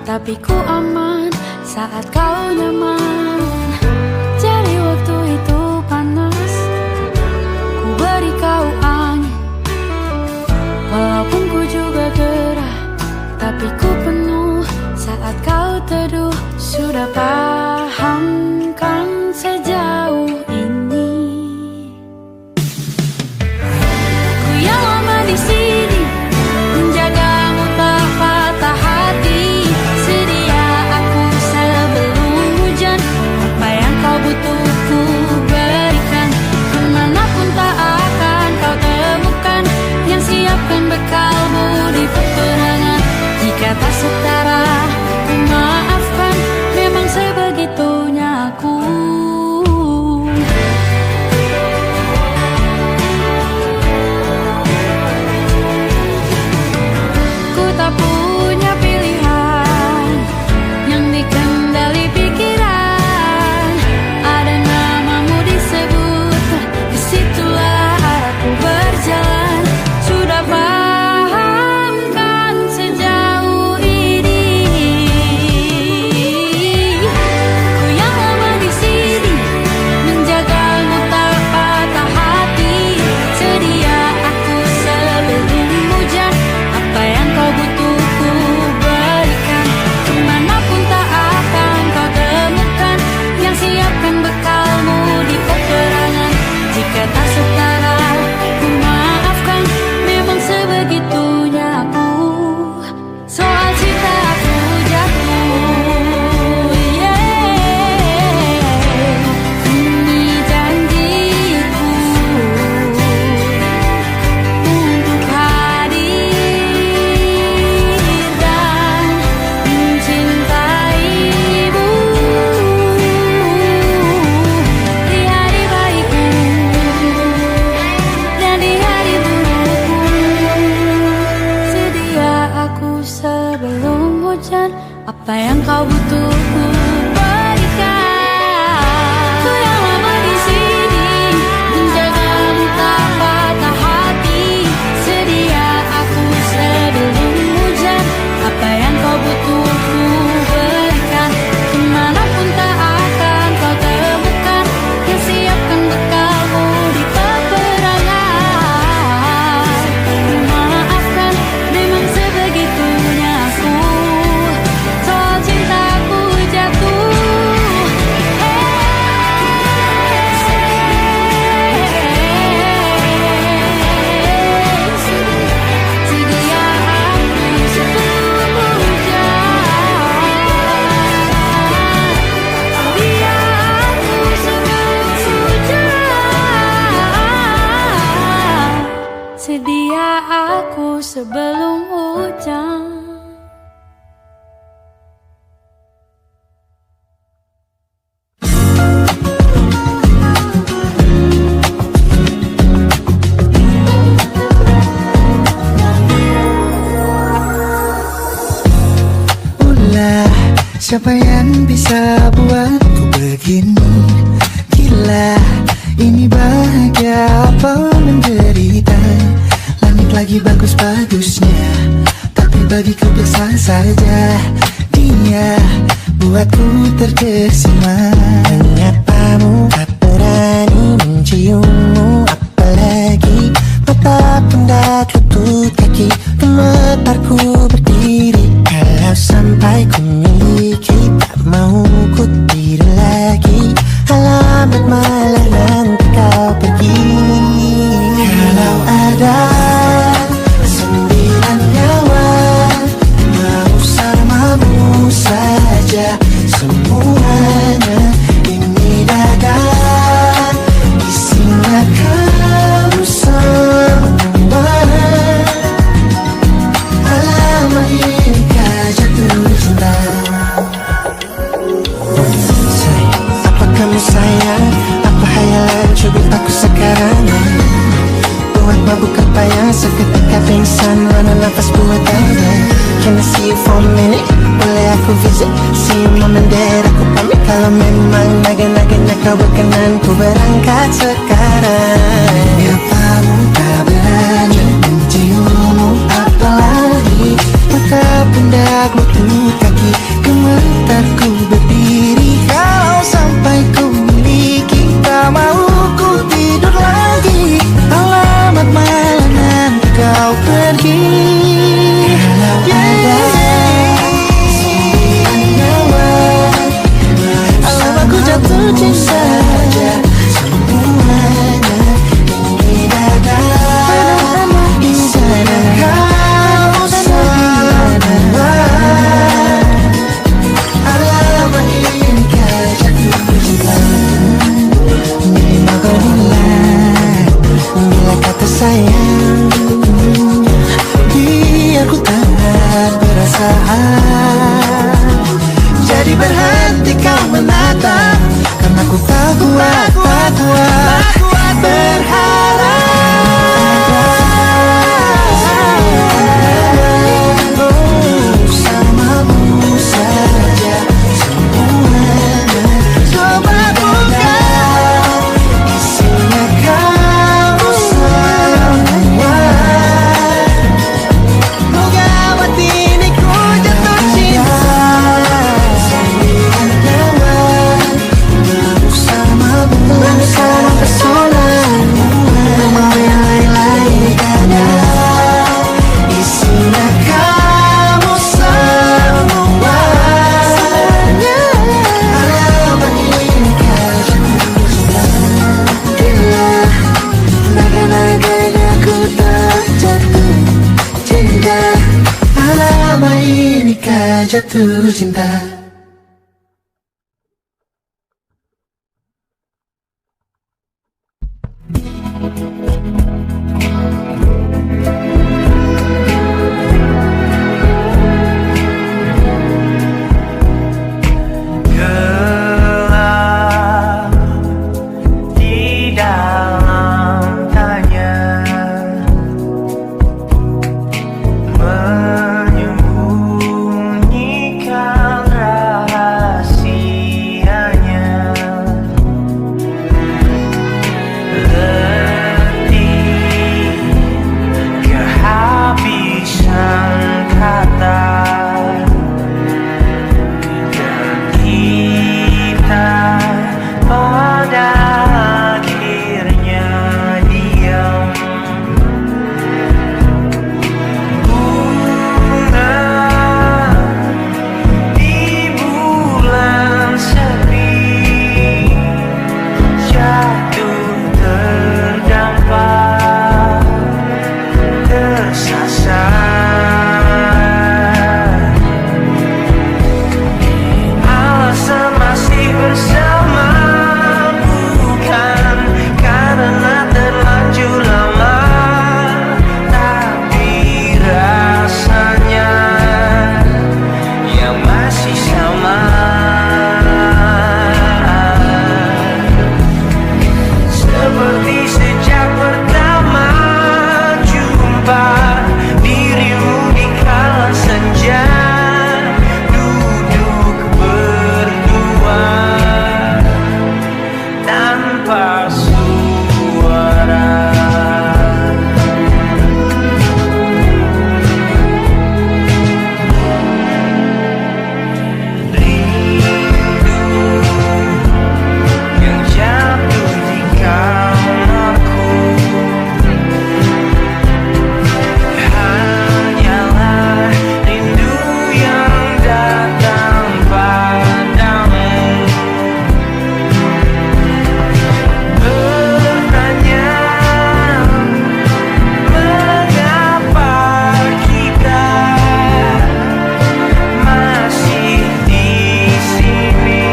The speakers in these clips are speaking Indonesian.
tapi ku aman saat kau nyaman. Jadi waktu itu panas, ku beri kau angin. Walaupun ku juga gerah, tapi ku penuh saat kau teduh. Sudah paham kan sejauh ini? Ku yang lama di sini, menjagamu tak patah hati. Sedia aku sebelum hujan, apa yang kau butuh ku berikan. Kemanapun tak akan kau temukan yang siapkan bekalmu di peperangan. Jika tak setara, ku maafkan, memang sebegitunya aku. Ku tak punya pilihan yang dikendali pikiran. Ada namamu disebut, disitulah aku berjalan. Sudah paham kan sejauh ini? Ku yang lama di sini, menjagamu tak patah hati. Sedia aku sebelum hujan, apa yang kau butuh ku berikan. Kemanapun tak akan kau temukan yang siapkan bekalmu di peperangan. Jika tak setara, ku maafkan, memang sebegitunya aku. Soal cinta aku jatuh, ini janjiku untuk hadir dan mencintaimu di hari baikku dan di hari burukku. Sedia aku sebelum hujan, apa yang kau butuh ku berikan. Ku yang lama di sini, menjagamu tak patah hati. Sedia aku sebelum hujan, apa yang kau butuh ku berikan. Kemanapun tak akan kau temukan yang siapkan bekalmu di peperangan. Maafkan, memang sebegitunya aku. Soal cintaku jatuh, sedia aku sebelum hujan. Sedia aku sebelum hujan. Sedia aku sebelum hujan. Ulah, siapa yang bisa buatku begini? Gila, ini bahagia apa menderita? Langit lagi bagus-bagusnya, tapi bagiku biasa saja. Dia buatku terkesima. Menyapamu, tak berani menciummu, apalagi mata pundak lutut kaki gemetarku berdiri. Kalau sampai ku miliki, tak mau ku tidur lagi. Alamat malah nanti kau pergi. Kalau ada 9 nyawa, mau samamu saja semuanya. Ini dadah, isinya kamu semua. Alamat jika jatuh cinta. Apa kamu sayang? Apa hayalan cubit aku sekarang? Buat mabuk apa yang seketika pingsan, mana nafas buatannya. Can I see you for a minute? Boleh aku visit? See you mom and dad, aku pamit. Kalau memang naga-naganya kau berkenan, ku berangkat sekarang. Apamu tak berani menciummu, apalagi mata pundak lutut kaki perasaan. Jadi berhenti kau menatap, karena ku tak kuat berharap. Bersamamu saja semuanya. Coba buka, isinya kamu semua. Moga hati ini ku jatuh cinta. Sendirian kawan, bersamamu pesonamu. Mau yang lain-lain ada, isinya kamu semua. Alamat inikah jatuh cinta. Naga-naganya ku tak jatuh cinta. Alamat inikah jatuh cinta. Gelap di dalam tanya, menyembunyikan rahasianya. Letih kehabisan kata, dan kita pada akhirnya diam. Bunga di bulan sepi jatuh terdampak, tersasar. Alasan masih bersama bukan karena terlanjur lama, tapi rasanya yang masih sama. Seperti sejak pertama jumpa dirimu di kala senja, duduk berdua tanpa suara. Rindu yang jatuh di kamarku hanyalah rindu yang datang padamu. Bertanya mengapa kita masih di sini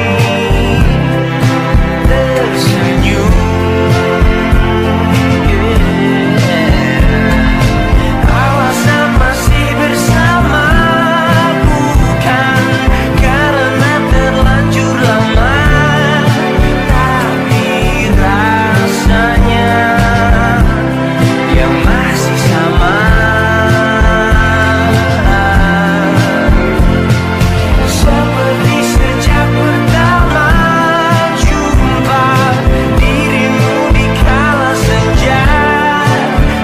tersenyum. Alasan masih bersama bukan karena terlanjur lama, tapi rasanya yang masih sama. Seperti sejak pertama jumpa dirimu di kala senja,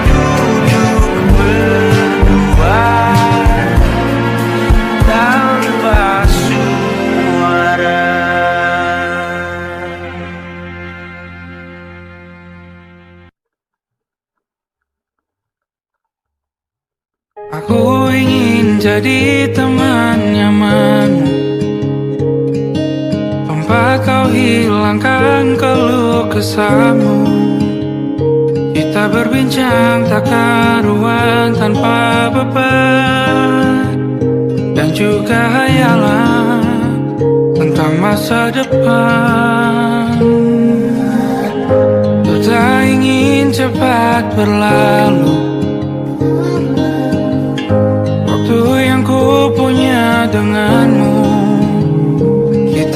duduk berdua tanpa suara. Aku ingin jadi teman nyamanmu, tempat kau hilangkan keluh kesahmu. Kita berbincang tak karuan tanpa beban, dan juga hayalan tentang masa depan. Ku tak ingin cepat berlalu, waktu yang ku punya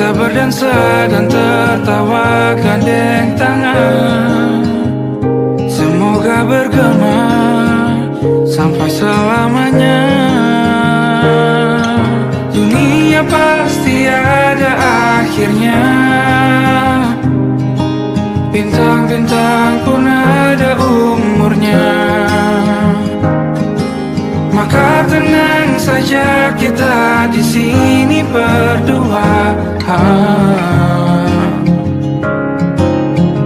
Kita berdansa dan tertawa gandeng tangan. Semoga bergema sampai selamanya. Dunia pasti ada akhirnya. Bintang-bintang pun ada umurnya. Maka tenang saja kita di sini berdua.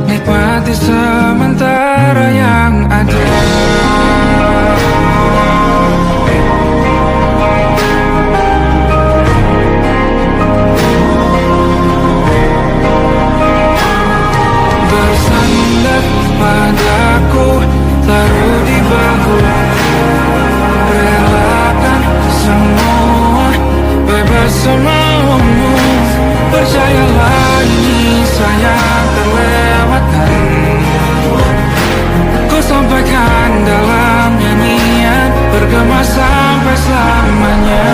Nikmati sementara yang ada. Bersandar padaku, taruh di bahu. Relakan semua, bebas semaumu. Percayalah ini sayang terlewatkan. Ku sampaikan dalam nyanyian, bergema sampai selamanya.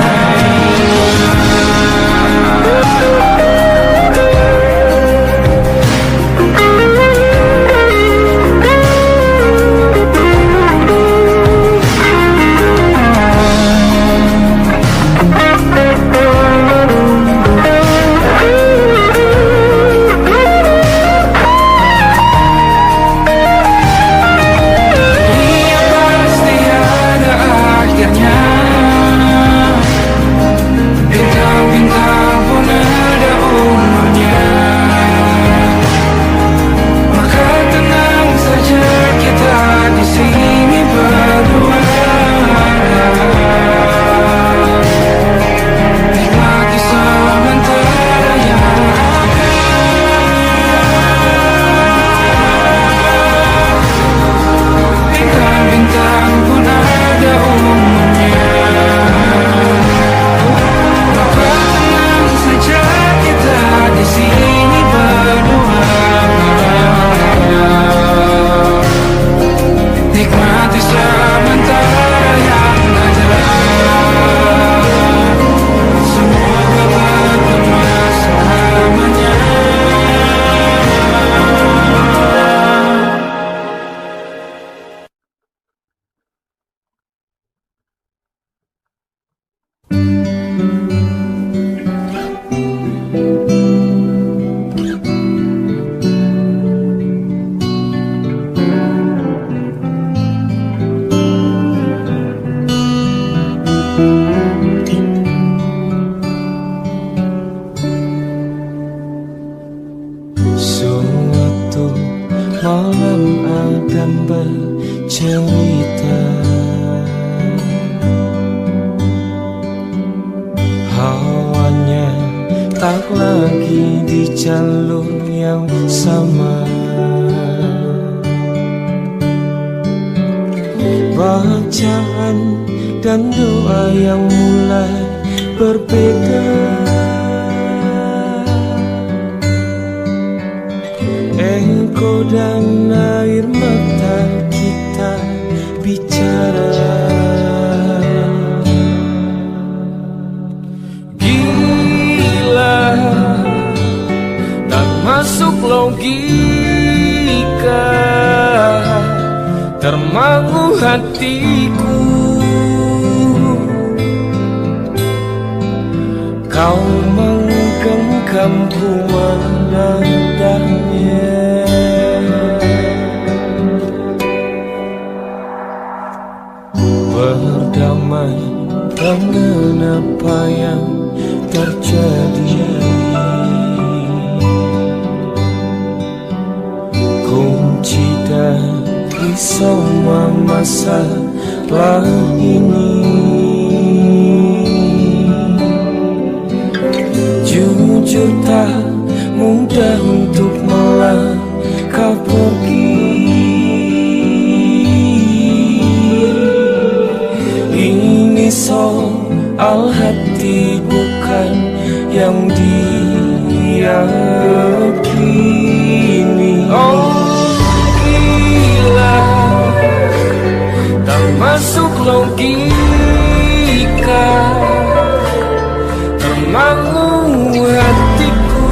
Termangu hatiku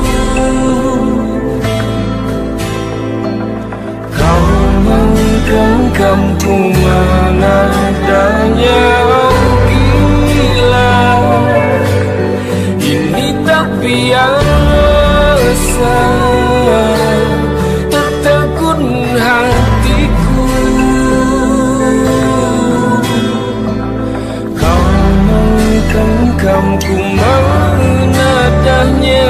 kita, tertekun hatiku. Kau menggenggam ku menadahnya.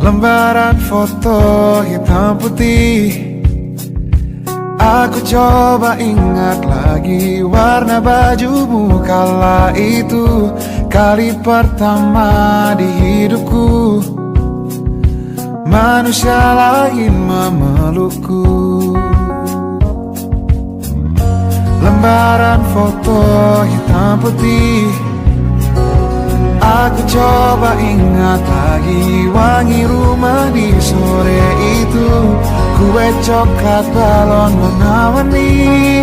Lembaran foto hitam putih, aku coba ingat lagi warna bajumu kala itu. Kali pertama di hidupku manusia lain memelukku. Lembaran foto hitam putih, aku coba ingat lagi wangi rumah di sore itu. Kue coklat balon warna-warni,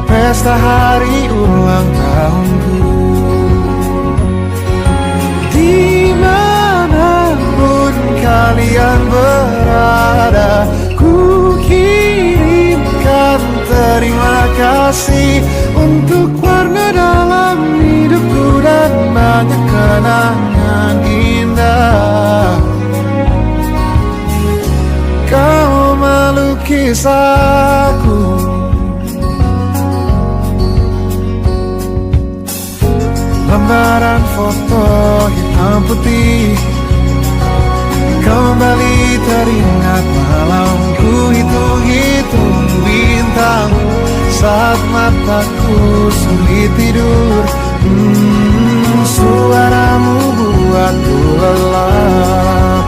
pesta hari ulang tahunku. Dimanapun kalian berada, ku kirimkan terima kasih untuk warna dalam hidupku dan banyak kenangan indah. Kau melukis aku, lembaran foto hitam putih, kembali teringat malamku hitung-hitung bintang saat mataku sulit tidur. Suaramu buatku lelap.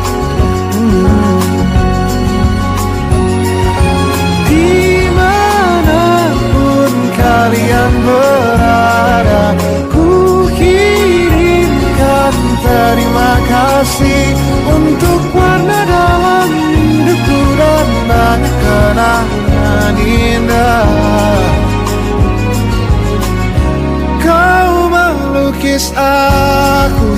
Dimanapun kalian berada, ku kirimkan terima kasih untuk warna dalam hidupku dan banyak kenangan indah. Kau melukis aku,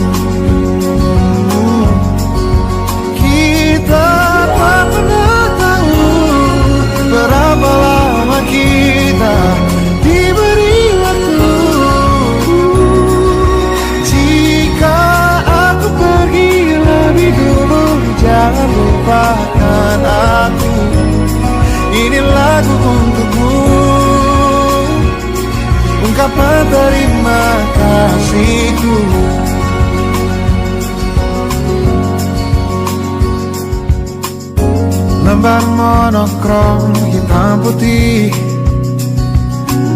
kita tak pernah tahu berapa lama kita diberi waktu. Jika aku pergi lebih dulu, jangan lupakan aku. Ini lagu untukmu, ungkapan terima kasihku. Lembar monokrom hitam putih,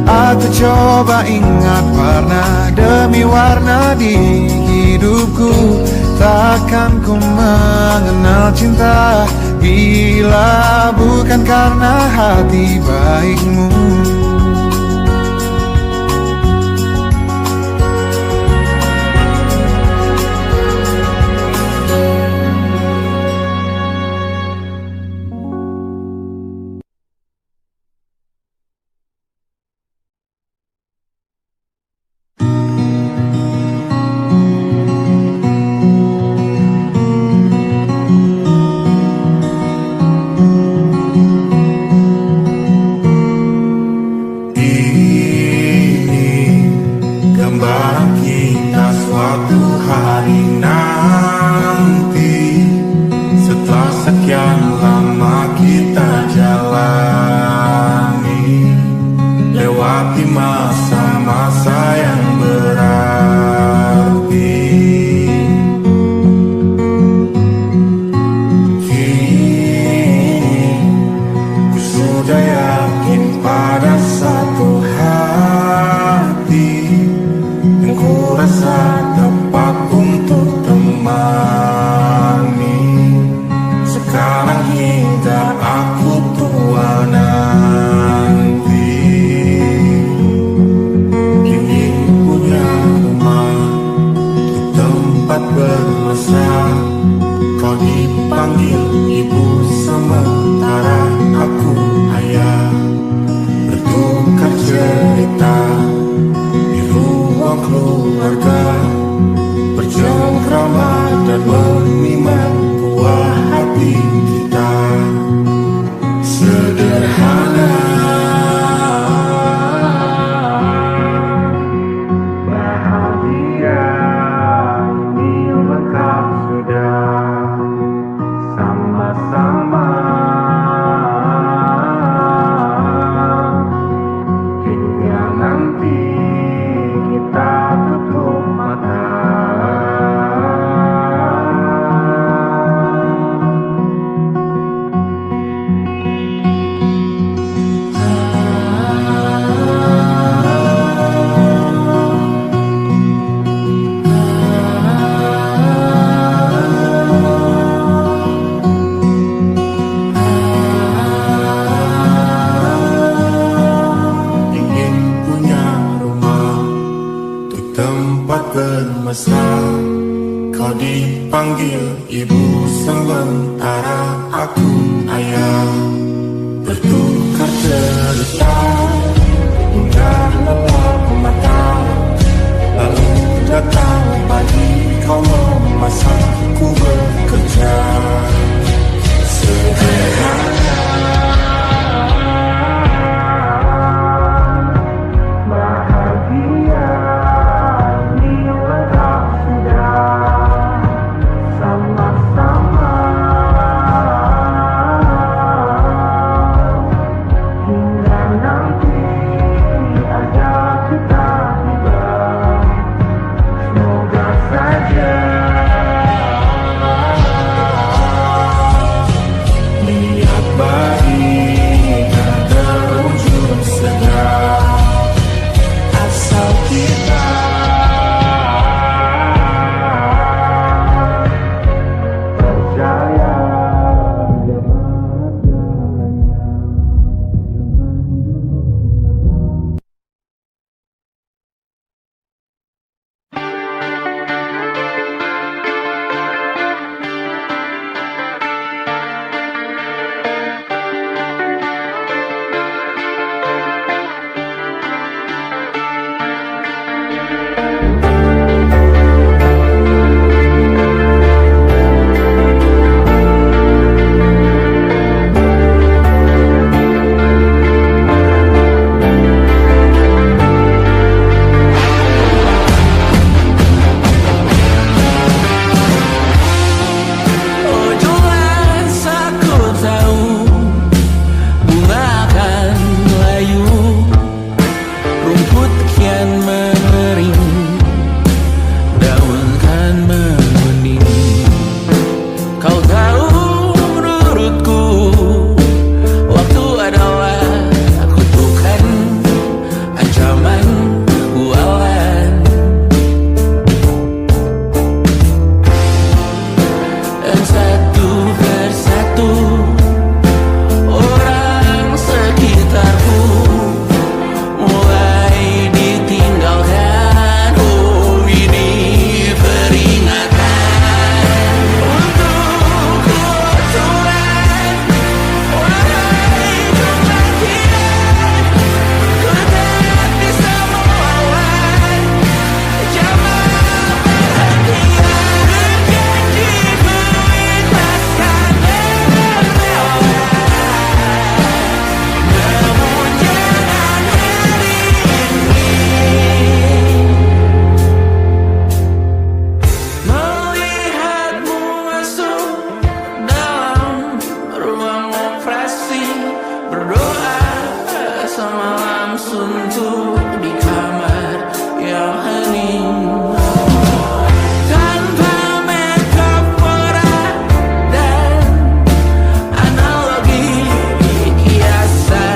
aku coba ingat warna demi warna di hidupku. Takkan ku mengenal cinta bila bukan karena hati baikmu. puja yakin pada satu hati yang ku rasa tepat untuk temani. Sekarang hingga aku tua nanti, ingin punya rumah di tempat bermesra. Kau dipanggil ibu sementara aku ayah, bertukar cerita di ruang keluarga, bercengkrama dan menimang buah hati kita. Sederhana, bahagia, ini lengkap sudah. Sama-sama hingga nanti kita tutup mata. Ingin punya rumah di tempat bermesra. Kau dipanggil ibu sementara aku ayah, bertukar cerita hingga lelap mata. Lalu datang pagi kau memasak, ku bekerja. Sederhana, bahagia, ini lengkap sudah. Sama-sama hingga nanti ada kita tiba. Semoga saja niat baik ada wujud segera, asal kita percaya. Oh jelas aku tahu bunga akan layu, rumput kian mengering, daun kan menguning. Kau tahu menurutku waktu adalah kutukan, ancaman, bualan. Dan satu persatu orang sekitarku mulai ditinggalkan. Oh ini peringatan untukku Tuhan. Wahai kematian, ku tak bisa melawan. Jangan perhatian, berjanjiku ikhlaskan dengan namun jangan hari ini. Melihatmu masuk dalam ruang operasi, berdoa semalam suntuk di kamar yang hening. Tanpa metafora dan analogi, kiasan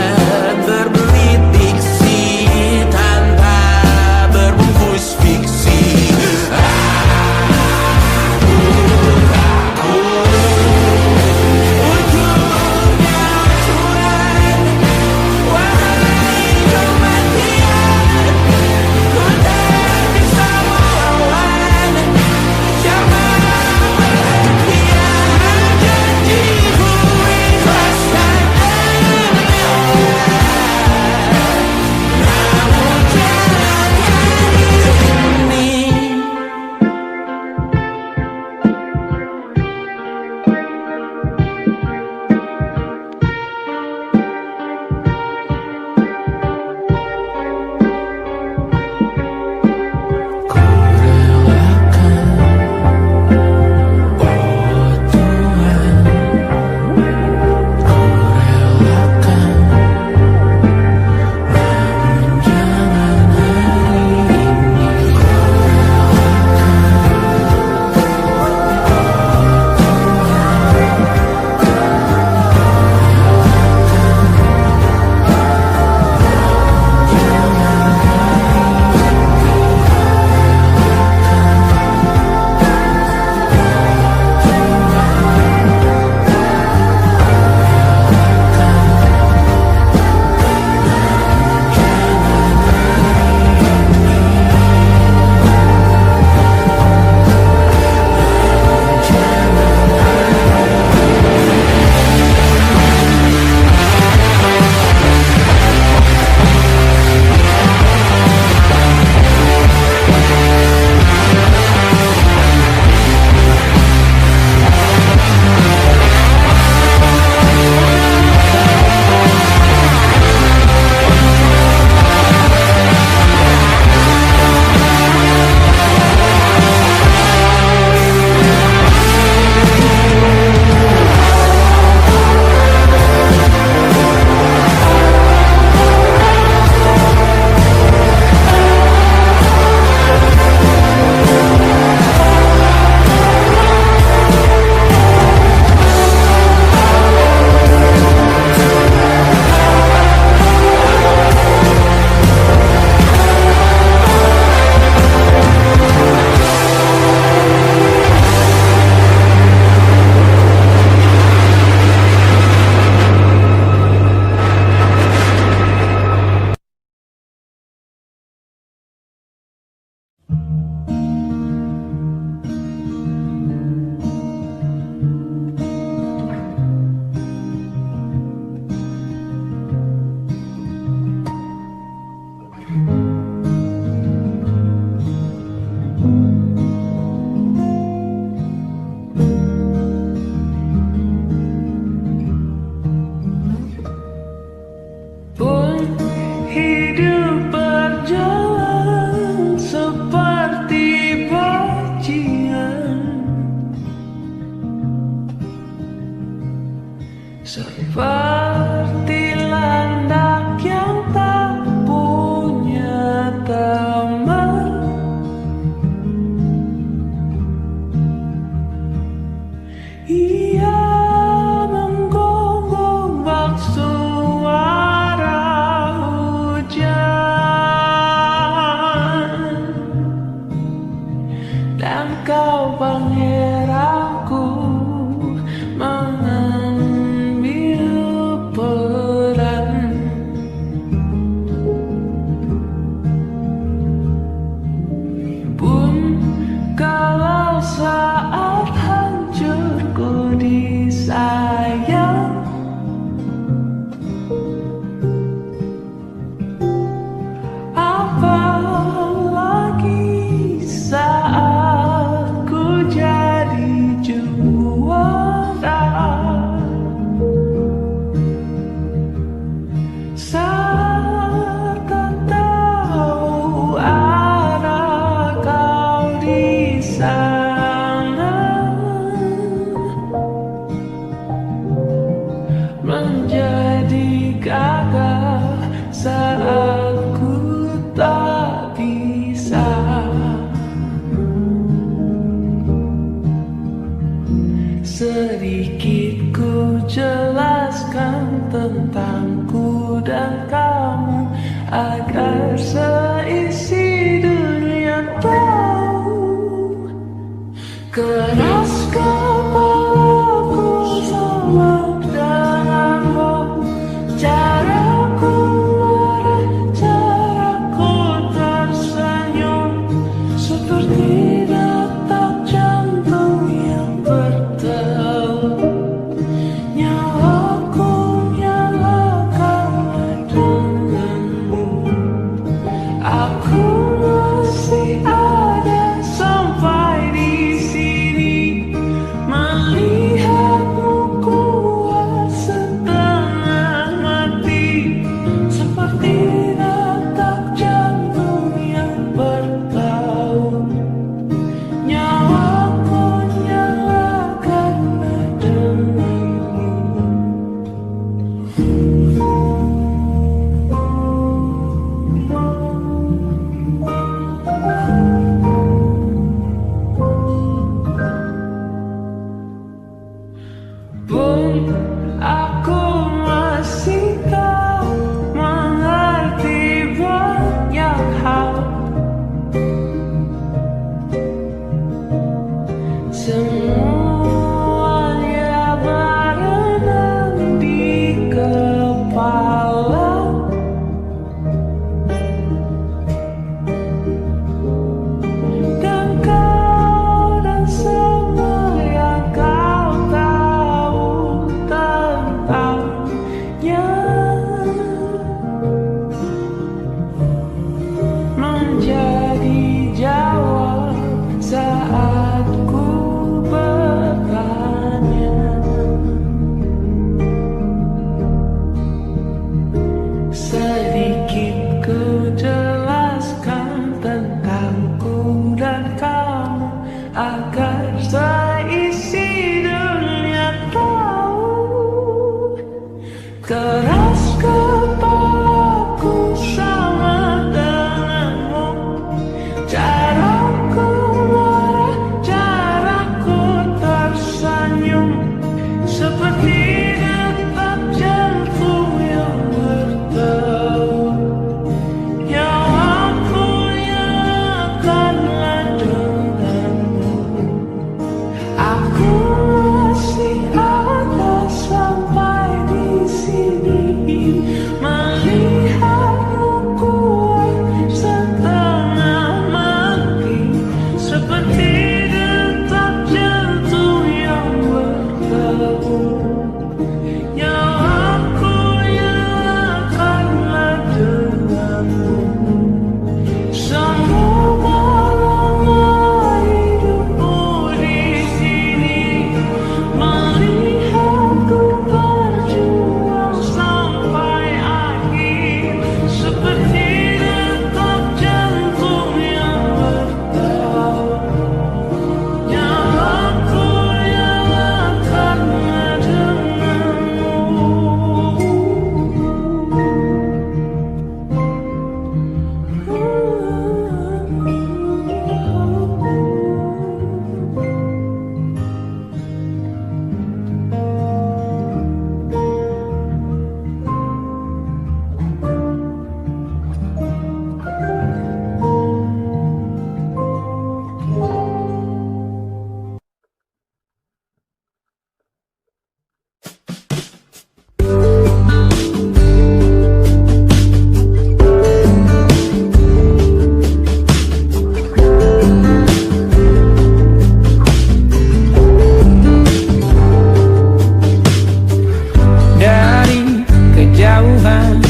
Tuhan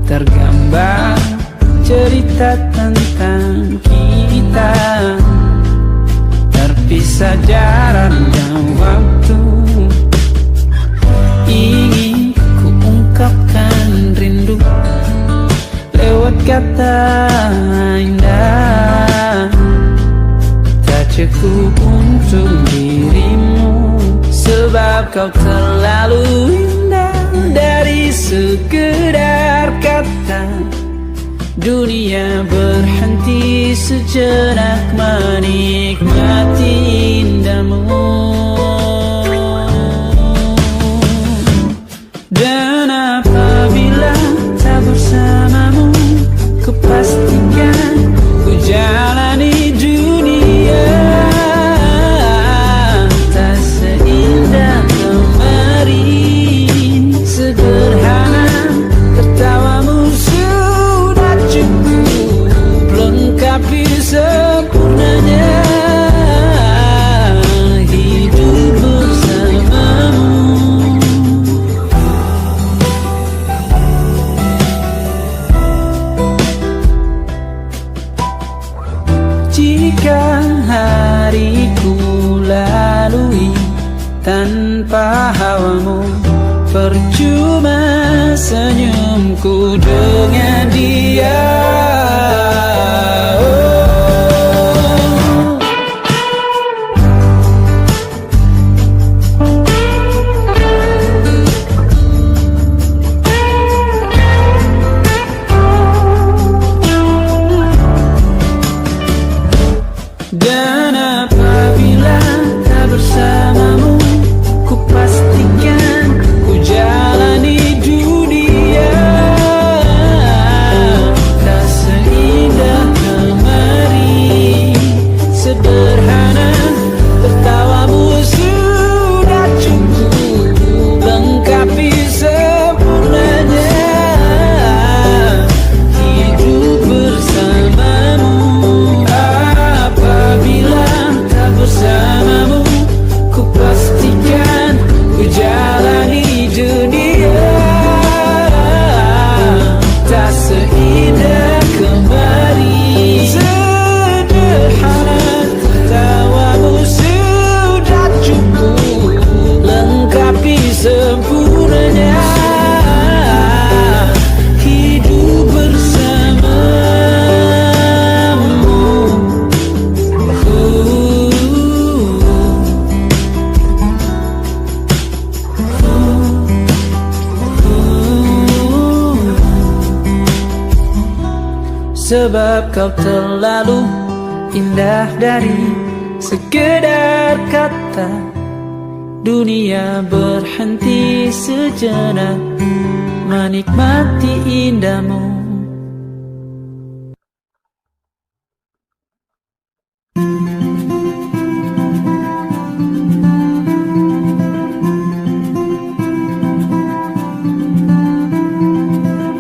tergambar cerita tentang kita, terpisah jarak dan waktu. Ingin ku ungkapkan rindu lewat kata indah, tak cukup untuk dirimu, sebab kau terlalu indah. Dari sekedar kata, dunia berhenti sejenak menikmati indahmu. Dan apabila tak bersamamu, kupastikan ku jalani dunia tak seindah kemarin. Sederhana, tertawamu sudah cukup lengkapi sempurnanya hidup bersamamu. Jika hariku lalui tanpa hawamu, percuma senyumku dengan dia. Dan apabila tak bersamamu, ku pastikan ku jalani dunia tak seindah kemarin. Sederhana, tertawamu sudah cukup lengkapi sempurnanya hidup bersamamu. Apabila tak bersamamu, ku pastikan ku jalani dunia tak seindah kemarin. Sederhana, tertawamu sudah cukup lengkapi sempurnanya hidup bersamamu. Sebab kau terlalu indah dari sekedar kata, dunia berhenti sejenak menikmati indahmu.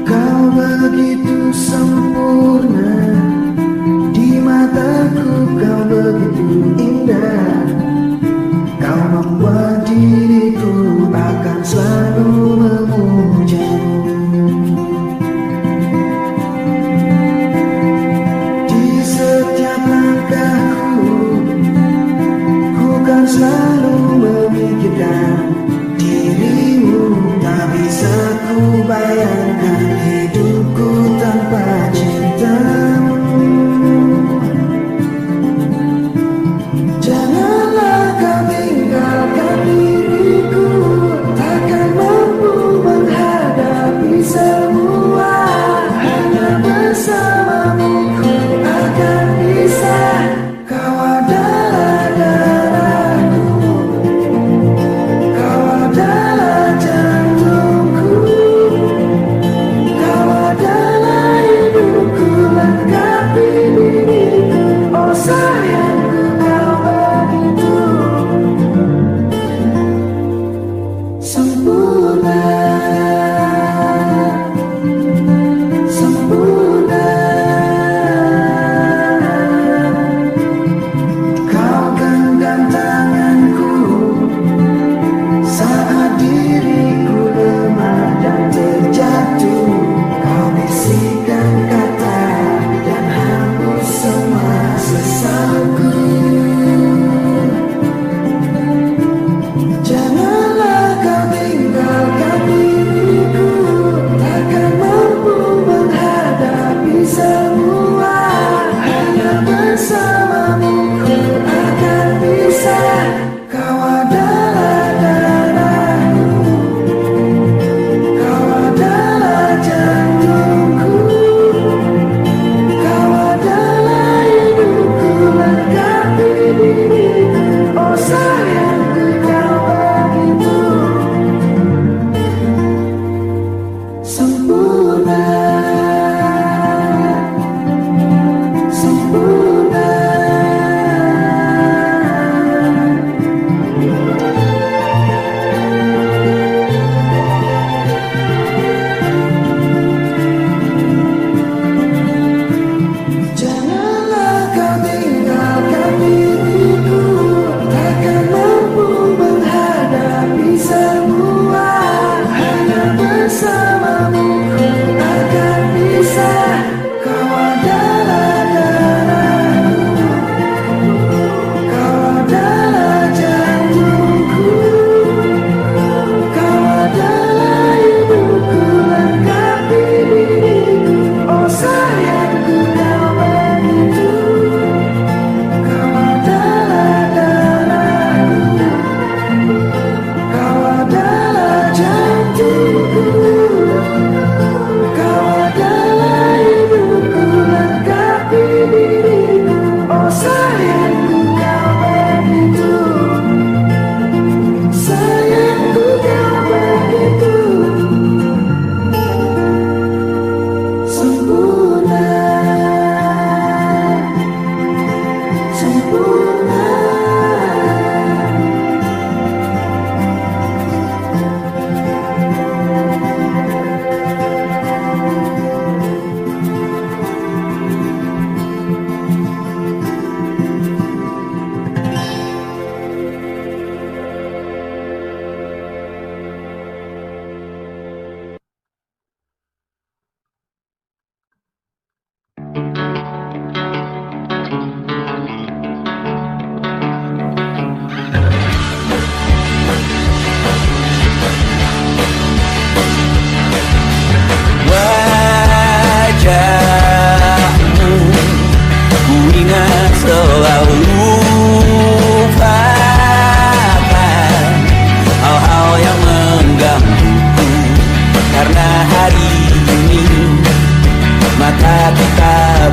Kau begitu sempurna, di mataku kau begitu indah. Kau membuat diriku akan selalu memujamu. Di setiap langkahku, ku kan selalu memikirkan dirimu. Tak bisa ku bayangkan hidupku tanpa cinta.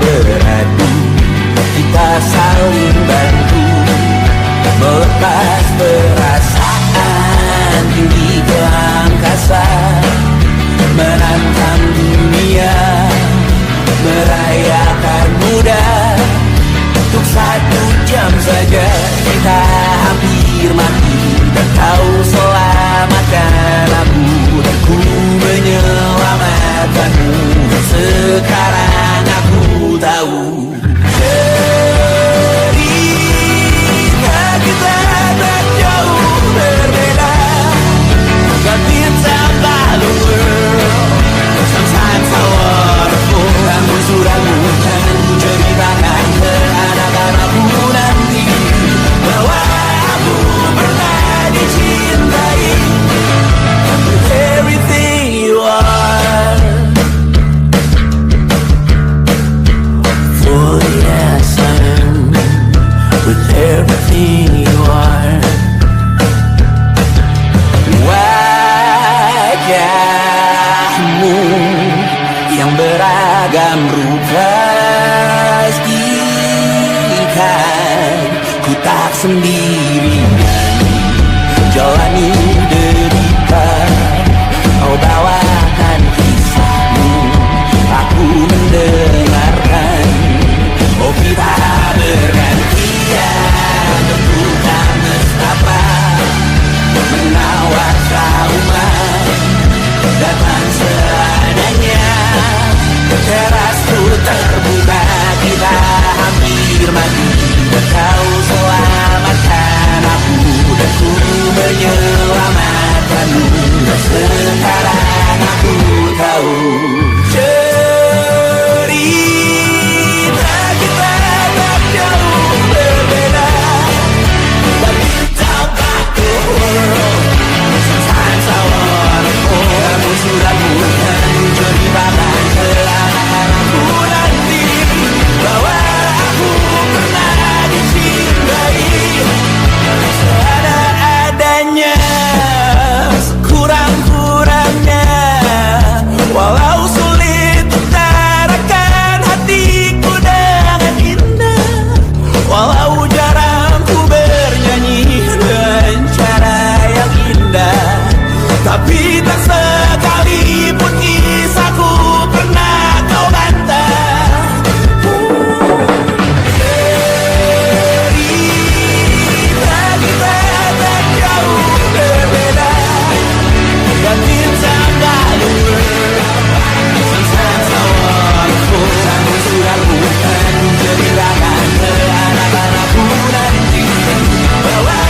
beradu, kita saling bantu, melepas perasaan tinggi ke angkasa, menantang dunia, merayakan muda. Untuk 1 jam saja kita hampir mati, dan kau selamatkan aku, dan ku menyelamatkanmu. Sekarang aku tahu cerita kita tak jauh berbeda. But it's about the world. Sometimes I wanna fall. Namun sudah bukan ku ceritakan ke anak-anakku nanti bahwa aku pernah dicintai with everything you are. For yes, I am with everything you are. Wajahmu yang beragam rupa pastikan ku tak sendirian jalani derita. Kau bawakan kisahmu, aku mendengarkan. Oh, kita bergantian tentukan nestapa, menawar trauma datang seadanya. Terasku terbuka, kita hampir mati, dan kau selamatkan aku, dan ku menyelamatkanmu. Dan sekarang aku tahu cerita kita tak jauh berbeda. But it's about the world. Sometimes I wanna fall. Namun sudah bukan ceritakan ke anak-anakku nanti bahwa aku pernah dicintai seada-adanya, sekurang-kurangnya. Walau sulit utarakan hatiku dengan indah, walau jarang ku bernyanyi dengan cara yang indah, tapi tak sekalipun kisahku pernah kau bantah. Cerita kita tak jauh berbeda, but it's about the world. Sometimes I wanna fall. Namun sudah bukan ceritakan ke anak-anakku nanti bahwa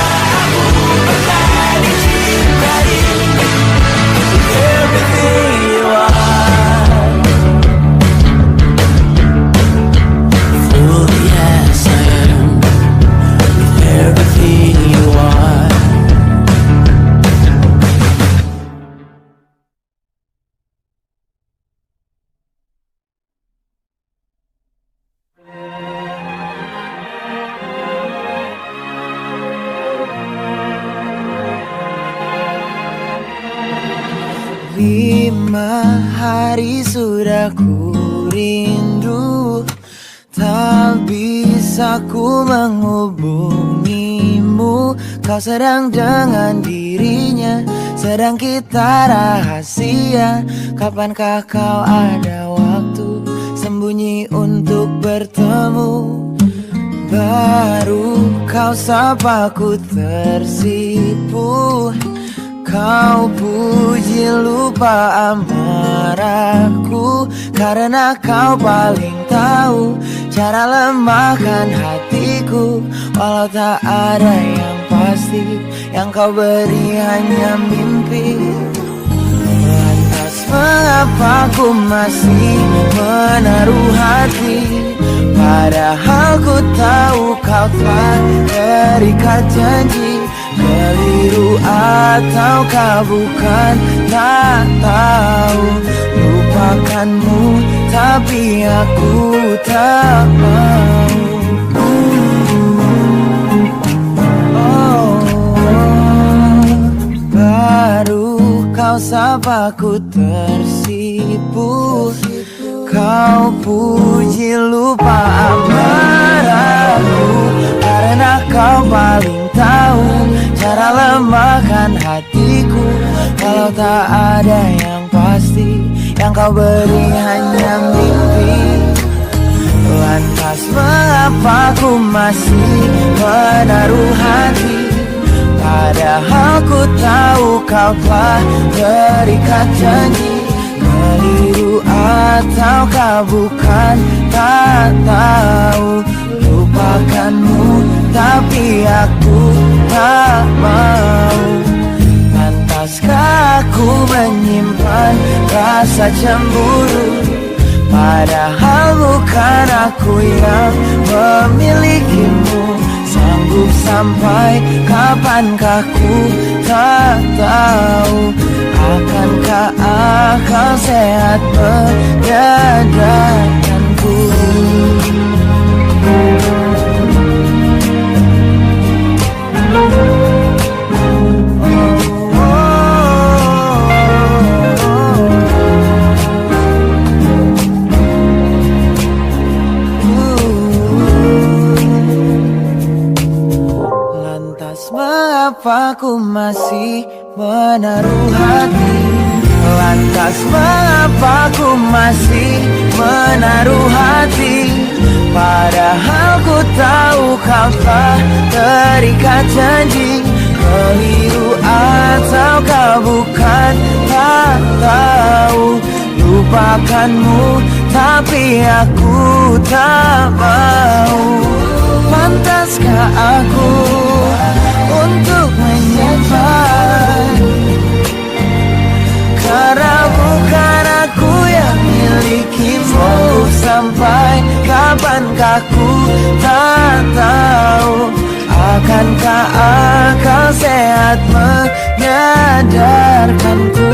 aku pernah dicintai with everything you are. Fully as I am with everything you are. Lima hari sudah ku rindu, tak bisa ku menghubungimu. Kau sedang dengan dirinya, sedang kita rahasia. Kapankah kau ada waktu sembunyi untuk bertemu? Baru kau sapa ku tersipu. Kau puji lupa amarahku, karena kau paling tahu cara lemahkan hatiku. Walau tak ada yang pasti, yang kau beri hanya mimpi. Lantas mengapa ku masih menaruh hati, padahal ku tahu kau telah terikat janji. Keliru ataukah bukan, tak tahu. Lupakanmu tapi aku tak mau. Baru kau sapa ku tersipu. Kau puji lupa amarahku, karena kau paling tahu cara lemahkan hatiku. Kalau tak ada yang pasti, yang kau beri hanya mimpi. Lantas mengapa ku masih menaruh hati, padahal ku tahu kau telah terikat janji. Keliru ataukah bukan, tak tahu. Lupakanmu tapi aku tak mau. Pantaskah aku menyimpan rasa cemburu, padahal bukan aku yang memilikimu. Sanggup sampai kapankah ku tak tahu. Akankah akal sehat menyadarkanku? Lantas mengapa ku masih menaruh hati? Lantas mengapa ku masih menaruh hati? Padahal ku tahu kau telah terikat janji. Keliru ataukah bukan, tak tahu. Lupakanmu tapi aku tak mau. Pantaskah aku untuk menyimpan, karena bukan aku yang milikimu. Sampai kapankah ku tak tahu. Akankah akal sehat menyadarkanku?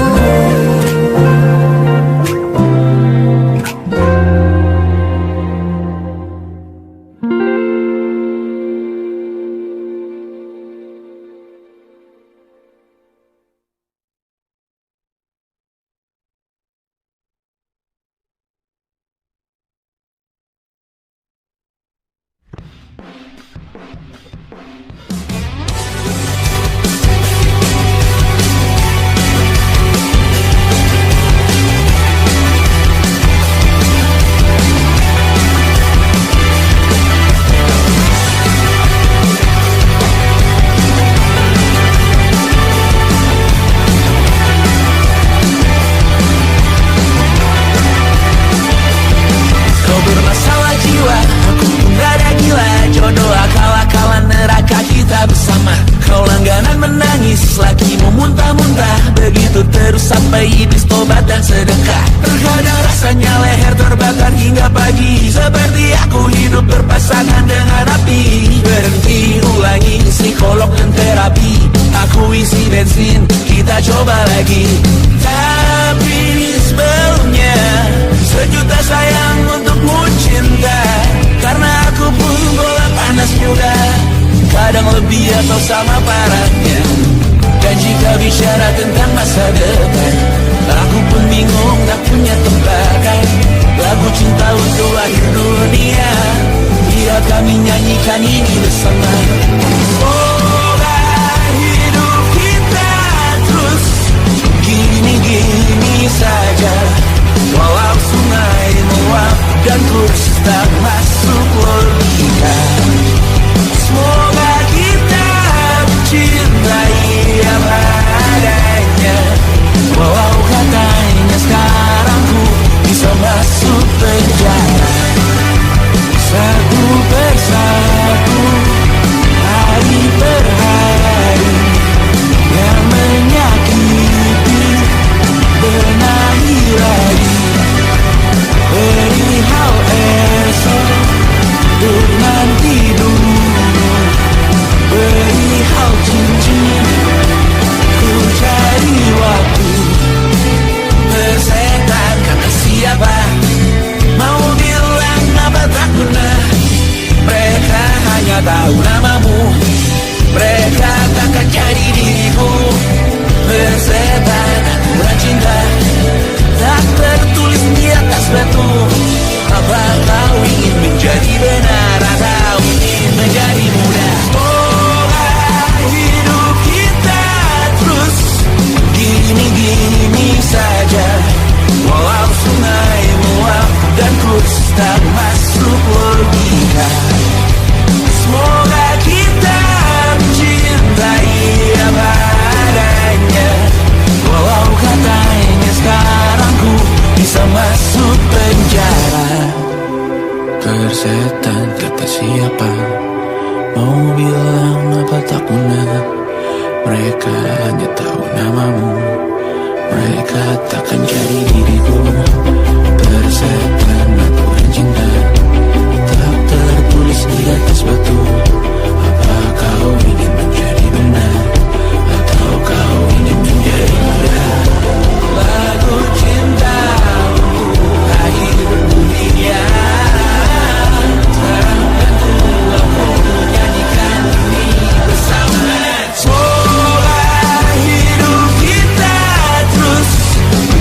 Sampai iblis tobat dan sedekah. Terkadang rasanya leher terbakar hingga pagi, seperti aku hidup berpasangan dengan api. Berhenti, ulangi psikolog dan terapi. Aku isi bensin, kita coba lagi. Tapi sebelumnya sejuta sayang untukmu cinta, karena aku pun bola panas juga, kadang lebih atau sama parahnya. Dan jika bicara tentang masa depan, aku pun bingung, tak punya tebakan. Lagu cinta untuk akhir dunia, biar kami nyanyikan ini bersama. Semoga hidup kita terus gini-gini saja, walau sungai meluap dan terus tak masuk logika. Semoga kita mencintai yang adanya, walau kata persetan kata siapa. Mau bilang apa tak guna, mereka hanya tahu namamu. Mereka takkan jadi diriku. Persetan aturan cinta tak tertulis di atas batu. Apa kau ingin menjadi benar, atau kau ingin menjadi muda? Lagu cinta untuk akhir dunia.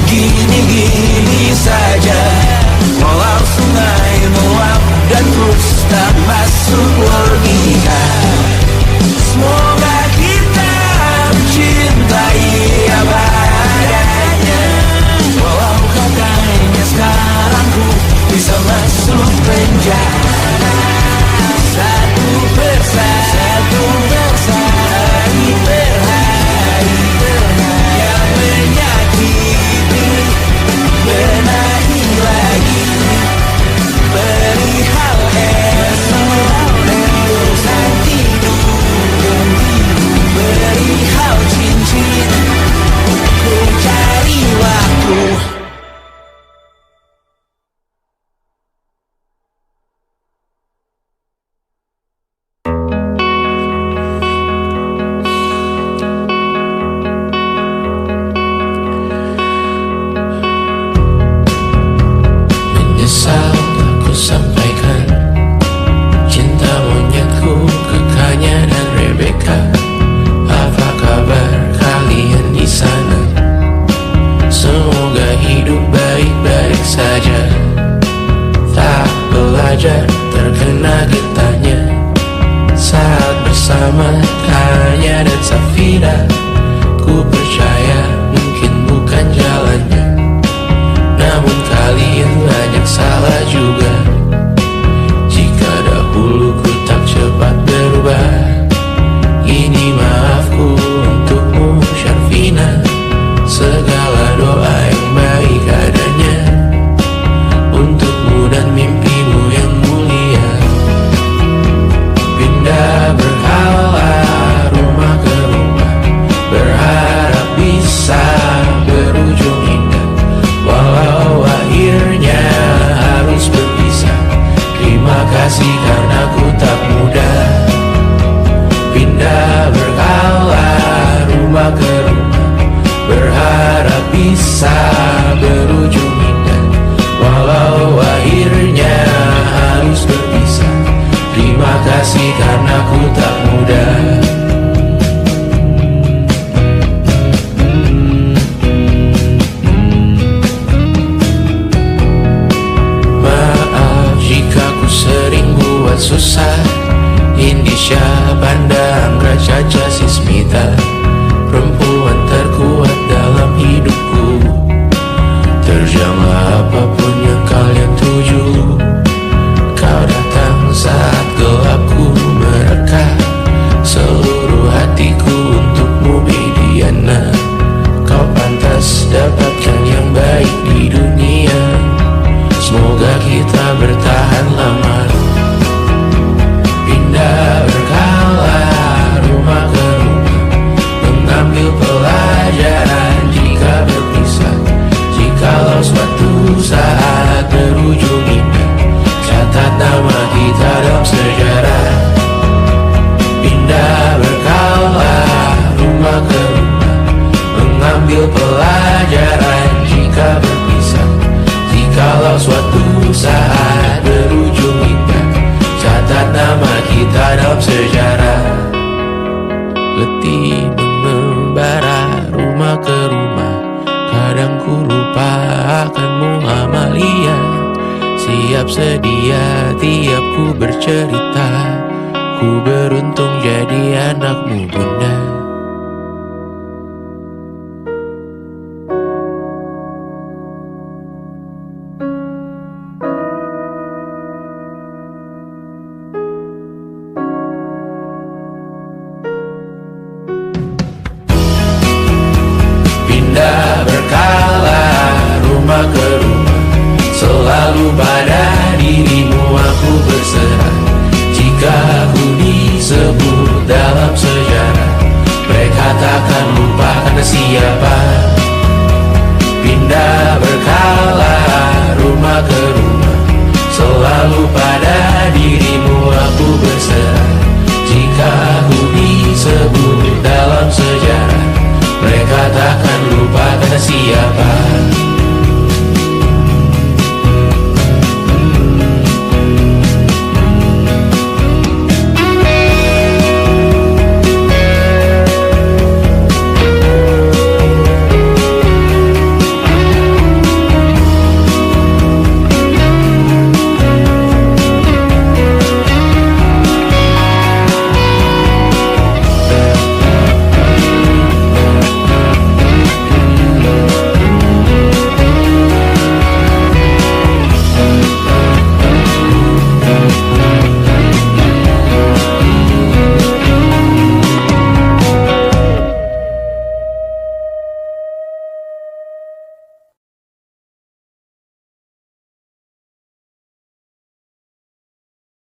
Gini-gini saja, walau sungai meluap dan terus tak masuk logika. Semoga kita mencintai apa adanya, walau katanya sekarang ku bisa masuk penjara. Satu persatu hari per hari yang menyakiti. Benahi lagi perihal esok, urusan tidur, perihal cincin, ku cari waktu. Menyesal aku sampaikan cinta monyetku ke Kanya dan Rebecca. Apa kabar kalian di sana? Semoga hidup baik-baik saja. Tak belajar terkena getahnya saat bersama Kanya dan Safira. Ku percaya mungkin bukan jalannya, namun kalian banyak salah juga. Jika dahulu ku tak cepat berubah, ini maafku untukmu Syarfina. Segala doa yang baik adanya untukmu dan mimpimu yang mulia. Pindah berhala rumah ke rumah, berharap bisa berujung indah. Walau akhirnya harus berpisah, terima kasih karena ku tak mudah. Pindah berkala rumah ke rumah, berharap bisa berujung indah. Walau akhirnya harus berpisah, terima kasih karena ku tak mudah. Sering buat susah. Indisha, Banda, Anggra, Caca, Sismita, perempuan terkuat dalam hidupku. Terjanglah apapun yang kalian tuju. Kau datang saat gelapku mereka. Seluruh hatiku untukmu Bidiana. Kau pantas dapatkan yang baik di dunia. Semoga kita bertahan lama. Pindah berkala rumah ke rumah, mengambil pelajaran jika berpisah. Jikalau suatu saat berujung indah, catat nama kita dalam sejarah. Pindah berkala rumah ke rumah, mengambil pelajaran jika berpisah. Jikalau suatu saat berujung indah, catat nama kita dalam sejarah. Letih mengembara rumah ke rumah, kadang ku lupa akanmu Amalia. Siap sedia tiap ku bercerita, ku beruntung jadi anakmu Bunda. Berkala rumah ke rumah, selalu pada dirimu aku berserah. Jika aku disebut dalam sejarah, mereka takkan lupa karena siapa. Pindah berkala rumah ke rumah, selalu pada dirimu aku berserah. Jika aku disebut dalam sejarah, mereka takkan lupa karena siapa.